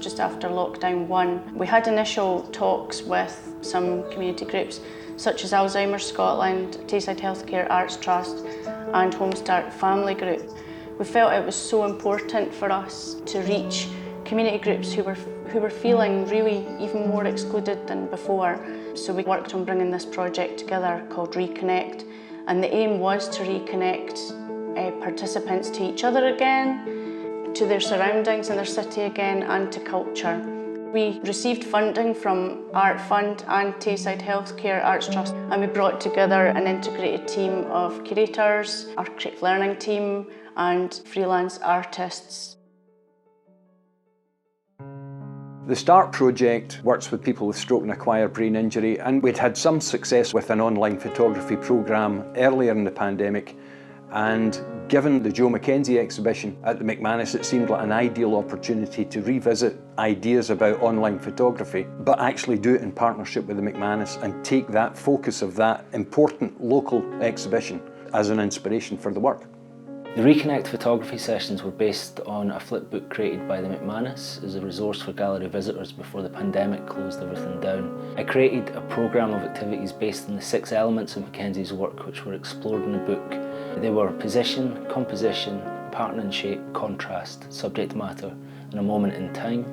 just after lockdown 1. We had initial talks with some community groups such as Alzheimer Scotland, Tayside Healthcare Arts Trust and Homestart Family Group. We felt it was so important for us to reach community groups who were feeling really even more excluded than before. So we worked on bringing this project together called Reconnect, and the aim was to reconnect participants to each other again, to their surroundings and their city again, and to culture. We received funding from Art Fund and Tayside Healthcare Arts Trust, and we brought together an integrated team of curators, our creative learning team and freelance artists. The START project works with people with stroke and acquired brain injury, and we'd had some success with an online photography programme earlier in the pandemic, and given the Joe Mackenzie exhibition at the McManus, it seemed like an ideal opportunity to revisit ideas about online photography, but actually do it in partnership with the McManus and take that focus of that important local exhibition as an inspiration for the work. The Reconnect photography sessions were based on a flipbook created by the McManus as a resource for gallery visitors before the pandemic closed everything down. I created a programme of activities based on the 6 elements of Mackenzie's work which were explored in the book. They were position, composition, pattern and shape, contrast, subject matter and a moment in time.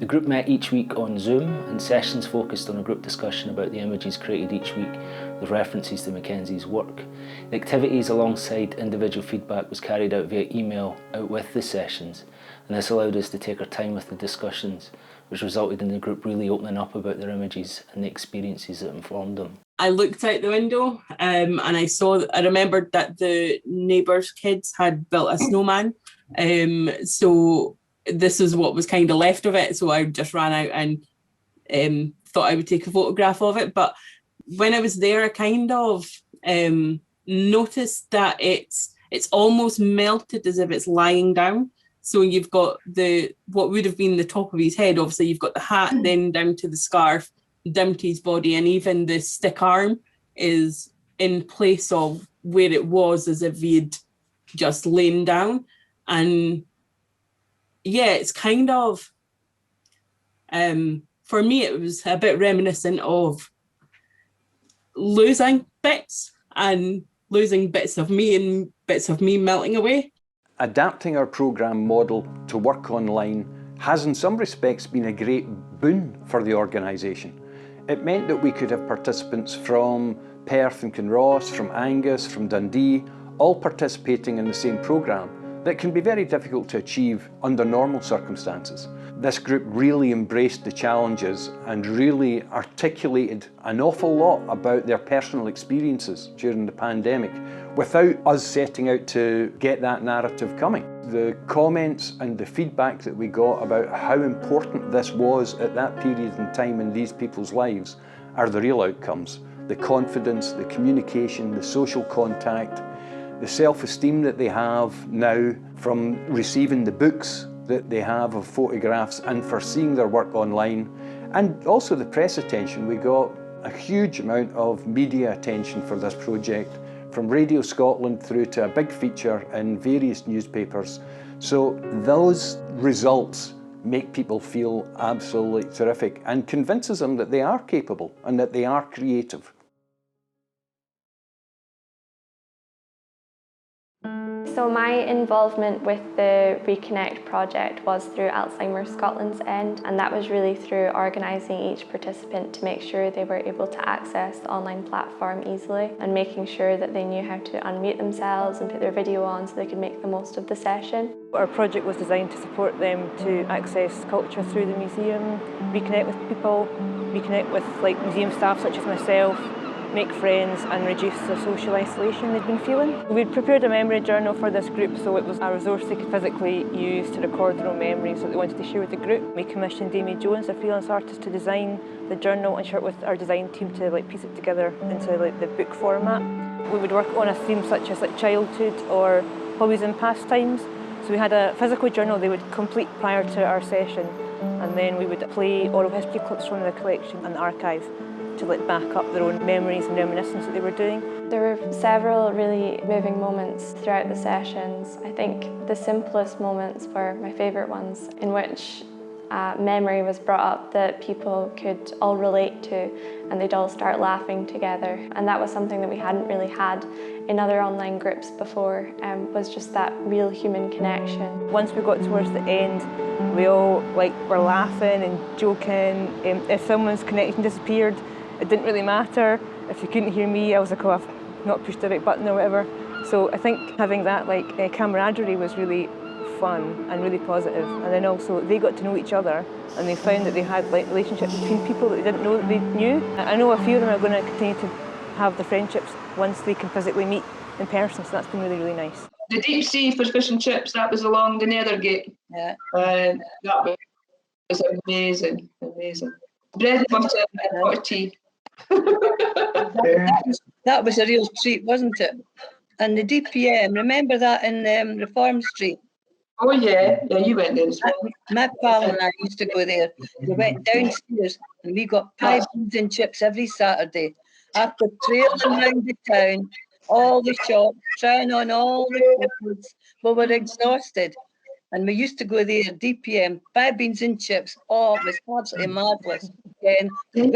The group met each week on Zoom, and sessions focused on a group discussion about the images created each week with references to Mackenzie's work. The activities alongside individual feedback was carried out via email out with the sessions, and this allowed us to take our time with the discussions, which resulted in the group really opening up about their images and the experiences that informed them. I looked out the window and I remembered that the neighbours' kids had built a snowman, so this is what was kind of left of it, so I just ran out and thought I would take a photograph of it. But when I was there, I kind of noticed that it's almost melted as if it's lying down. So you've got what would have been the top of his head, obviously you've got the hat, then down to the scarf, down to his body, and even the stick arm is in place of where it was as if he'd just lain down. And yeah, it's kind of, for me, it was a bit reminiscent of losing bits and losing bits of me and bits of me melting away. Adapting our programme model to work online has in some respects been a great boon for the organisation. It meant that we could have participants from Perth and Kinross, from Angus, from Dundee, all participating in the same programme that can be very difficult to achieve under normal circumstances. This group really embraced the challenges and really articulated an awful lot about their personal experiences during the pandemic without us setting out to get that narrative coming. The comments and the feedback that we got about how important this was at that period in time in these people's lives are the real outcomes. The confidence, the communication, the social contact, the self-esteem that they have now from receiving the books that they have of photographs and for seeing their work online, and also the press attention. We got a huge amount of media attention for this project, from Radio Scotland through to a big feature in various newspapers. So those results make people feel absolutely terrific and convinces them that they are capable and that they are creative. So my involvement with the Reconnect project was through Alzheimer Scotland's end, and that was really through organising each participant to make sure they were able to access the online platform easily and making sure that they knew how to unmute themselves and put their video on so they could make the most of the session. Our project was designed to support them to access culture through the museum, reconnect with people, reconnect with museum staff such as myself, make friends and reduce the social isolation they'd been feeling. We'd prepared a memory journal for this group, so it was a resource they could physically use to record their own memories that they wanted to share with the group. We commissioned Amy Jones, a freelance artist, to design the journal and share it with our design team to piece it together into the book format. We would work on a theme such as childhood or hobbies and pastimes. So we had a physical journal they would complete prior to our session, and then we would play oral history clips from the collection and the archive to back up their own memories and reminiscence that they were doing. There were several really moving moments throughout the sessions. I think the simplest moments were my favourite ones, in which a memory was brought up that people could all relate to, and they'd all start laughing together. And that was something that we hadn't really had in other online groups before, was just that real human connection. Once we got towards the end, we all were laughing and joking. If someone's connection disappeared, it didn't really matter. If you couldn't hear me, I was like, oh, I've not pushed the right button or whatever. So I think having that camaraderie was really fun and really positive. And then also they got to know each other, and they found that they had relationships between people that they didn't know that they knew. I know a few of them are going to continue to have the friendships once they can physically meet in person, so that's been really, really nice. The deep sea for fish and chips, that was along the Nethergate. Yeah. That was amazing, amazing. Bread and butter and a pot of tea. That was a real treat, wasn't it? And the DPM, remember that in Reform Street? Oh yeah, yeah, you went there as well. My pal and I used to go there. We went downstairs and we got pie, beans and chips every Saturday. After trailing around the town, all the shops, trying on all the foods, we were exhausted. And we used to go there, DPM, pie, beans and chips. Oh, it was absolutely marvellous. And we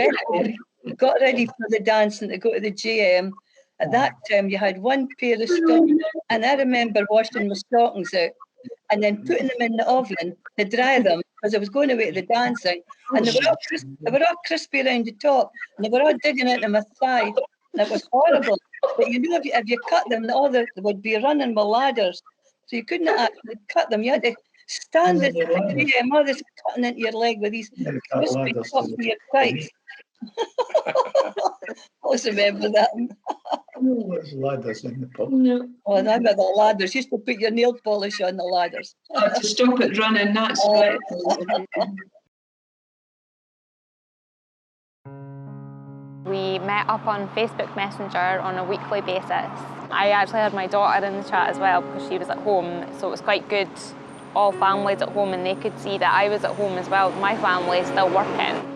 got ready for the dancing to go to the GM. At that time, you had one pair of stockings, and I remember washing my stockings out and then putting them in the oven to dry them because I was going away to the dancing. And they were all crispy around the top, and they were all digging into my thigh. And it was horrible. But you know, if you cut them, they would be running with ladders. So you couldn't actually cut them. You had to stand at the mother's cutting into your leg with these crispy top of your thighs. I always remember that. There's ladders in the pub. No. Oh, and I remember the ladders. You used to put your nail polish on the ladders. To stop it running, that's right. We met up on Facebook Messenger on a weekly basis. I actually had my daughter in the chat as well because she was at home, so it was quite good. All families at home, and they could see that I was at home as well. My family is still working.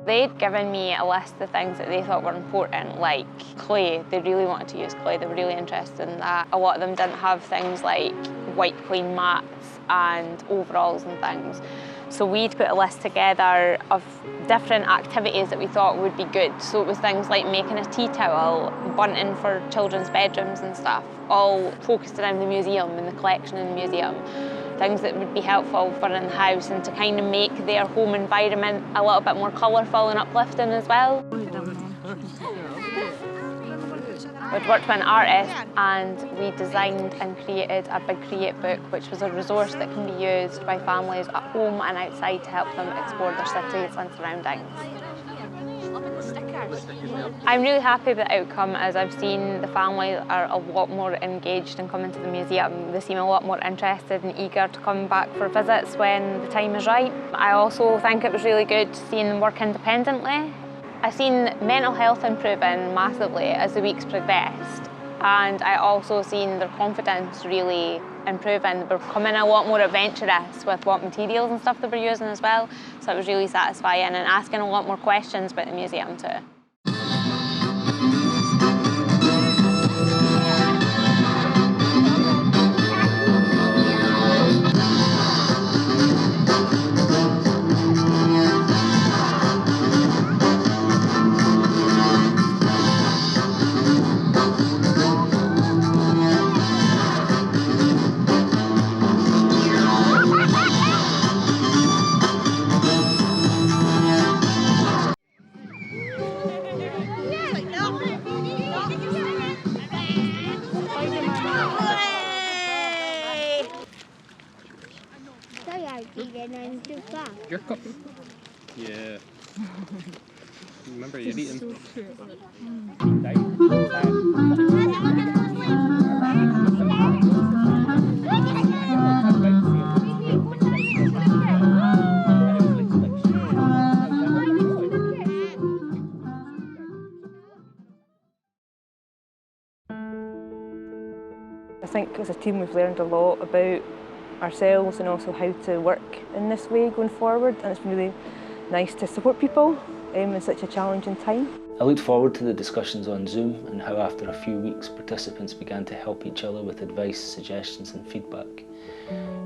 They'd given me a list of things that they thought were important, like clay. They really wanted to use clay. They were really interested in that. A lot of them didn't have things like white clean mats and overalls and things. So we'd put a list together of different activities that we thought would be good. So it was things like making a tea towel, bunting for children's bedrooms and stuff, all focused around the museum and the collection in the museum. Things that would be helpful for in the house and to kind of make their home environment a little bit more colourful and uplifting as well. We'd worked with an artist and we designed and created a big Create book, which was a resource that can be used by families at home and outside to help them explore their cities and surroundings. I'm really happy with the outcome, as I've seen the families are a lot more engaged in coming to the museum. They seem a lot more interested and eager to come back for visits when the time is right. I also think it was really good seeing them work independently. I've seen mental health improving massively as the weeks progressed, and I also seen their confidence really improving. They were becoming a lot more adventurous with what materials and stuff they were using as well, so it was really satisfying, and asking a lot more questions about the museum too. Your cup? Yeah. Remember, you're eating. So cute. I think as a team we've learned a lot about ourselves and also how to work in this way going forward, and it's been really nice to support people in such a challenging time. I looked forward to the discussions on Zoom and how after a few weeks participants began to help each other with advice, suggestions and feedback.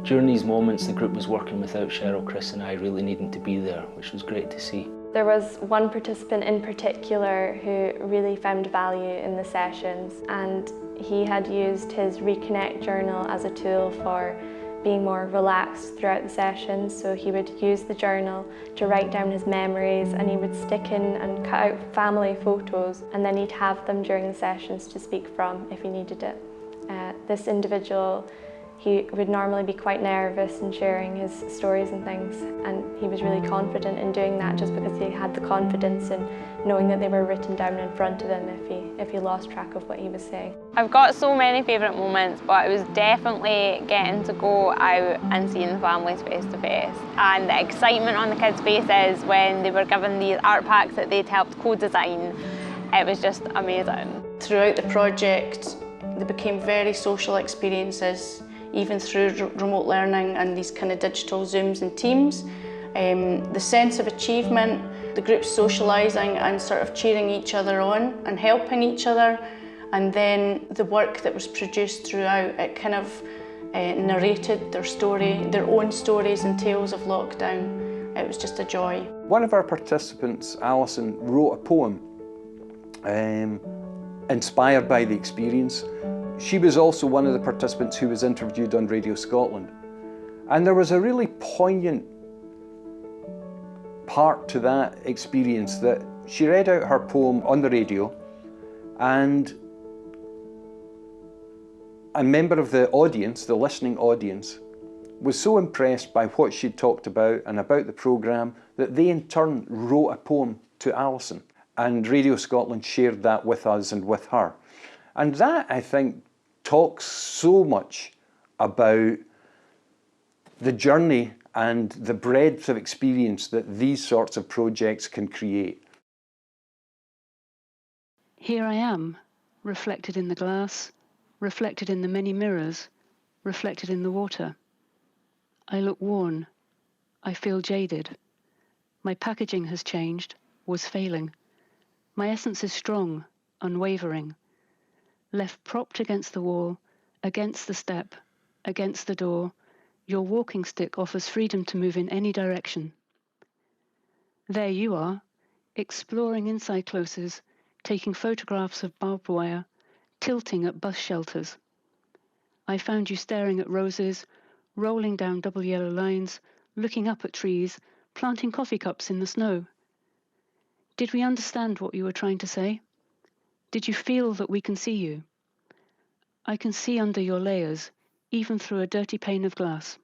During these moments the group was working without Cheryl, Chris and I really needing to be there, which was great to see. There was one participant in particular who really found value in the sessions, and he had used his Reconnect journal as a tool for being more relaxed throughout the sessions. So he would use the journal to write down his memories, and he would stick in and cut out family photos, and then he'd have them during the sessions to speak from if he needed it. This individual, he would normally be quite nervous in sharing his stories and things, and he was really confident in doing that just because he had the confidence in knowing that they were written down in front of him if he lost track of what he was saying. I've got so many favourite moments, but it was definitely getting to go out and seeing the families face to face, and the excitement on the kids' faces when they were given these art packs that they'd helped co-design. It was just amazing. Throughout the project, they became very social experiences, even through remote learning and these kind of digital Zooms and Teams. The sense of achievement, the group socialising and sort of cheering each other on and helping each other, and then the work that was produced throughout, it kind of narrated their story, their own stories and tales of lockdown. It was just a joy. One of our participants, Alison, wrote a poem inspired by the experience. She was also one of the participants who was interviewed on Radio Scotland. And there was a really poignant part to that experience that she read out her poem on the radio, and a member of the audience, the listening audience, was so impressed by what she'd talked about and about the programme that they in turn wrote a poem to Alison. And Radio Scotland shared that with us and with her. And that, I think, talks so much about the journey and the breadth of experience that these sorts of projects can create. Here I am, reflected in the glass, reflected in the many mirrors, reflected in the water. I look worn. I feel jaded. My packaging has changed, was failing. My essence is strong, unwavering. Left propped against the wall, against the step, against the door, your walking stick offers freedom to move in any direction. There you are, exploring inside closes, taking photographs of barbed wire, tilting at bus shelters. I found you staring at roses, rolling down double yellow lines, looking up at trees, planting coffee cups in the snow. Did we understand what you were trying to say? Did you feel that we can see you? I can see under your layers, even through a dirty pane of glass.